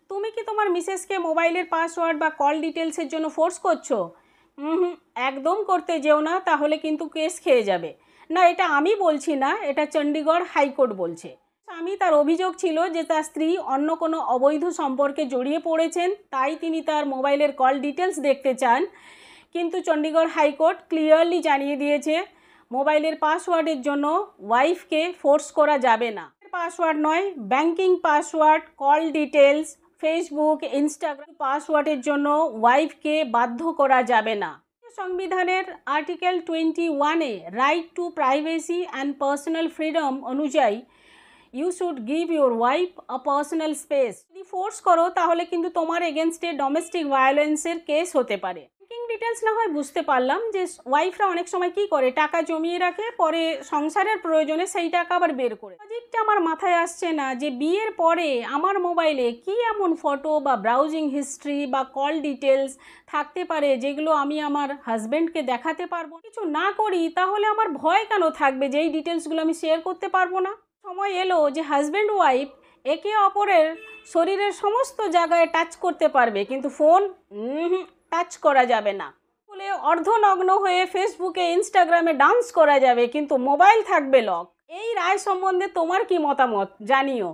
তুমি কি তোমার মিসেসকে মোবাইলের পাসওয়ার্ড বা কল ডিটেলসের জন্য ফোর্স করছো? হুম, একদম করতে যেও না, তাহলে কিন্তু কেস খেয়ে যাবে। না, এটা আমি বলছি না, এটা চণ্ডীগড় হাইকোর্ট বলছে। স্বামী তার অভিযোগ ছিল যে তার স্ত্রী অন্য কোনো অবৈধ সম্পর্কে জড়িয়ে পড়েছেন, তাই তিনি তার মোবাইলের কল ডিটেলস দেখতে চান। কিন্তু চণ্ডীগড় হাইকোর্ট ক্লিয়ারলি জানিয়ে দিয়েছে মোবাইলের পাসওয়ার্ডের জন্য ওয়াইফকে ফোর্স করা যাবে না। পাসওয়ার্ড নয়, banking password, call details, Facebook, Instagram পাসওয়ার্ডের জন্য ওয়াইফকে বাধ্য করা যাবে না। সংবিধানের আর্টিকেল 21-এ right to privacy and personal freedom অনুযায়ী you should give your wife a personal space. যদি ফোর্স করো তাহলে কিন্তু তোমার এগেনস্টে ডোমেস্টিক ভায়োলেন্সের কেস হতে পারে। ব্যাংকিং ডিটেলস না হয় বুঝতে পারলাম যে ওয়াইফরা অনেক সময় কি করে, টাকা জমিয়ে রাখে, পরে সংসারের প্রয়োজনে সেই টাকা আবার বের করে। লজিকটা আমার মাথায় আসছে না যে বিয়ের পরে আমার মোবাইলে কি এমন ফটো বা ব্রাউজিং হিস্ট্রি বা কল ডিটেলস থাকতে পারে যেগুলো আমি আমার হাজব্যান্ডকে দেখাতে পারবো। কিছু না করি তাহলে আমার ভয় কেন থাকবে যে এই ডিটেলসগুলো আমি শেয়ার করতে পারবো না? সময় এলো যে হাজব্যান্ড ওয়াইফ একে অপরের শরীরের সমস্ত জায়গায় টাচ করতে পারবে, কিন্তু ফোন টাচ করা যাবে না। বলে অর্ধনগ্ন হয়ে ফেসবুকে, ইনস্টাগ্রামে ডান্স করা যাবে, কিন্তু মোবাইল থাকবে লক। এই রায় সম্বন্ধে তোমার কি মতামত জানিও।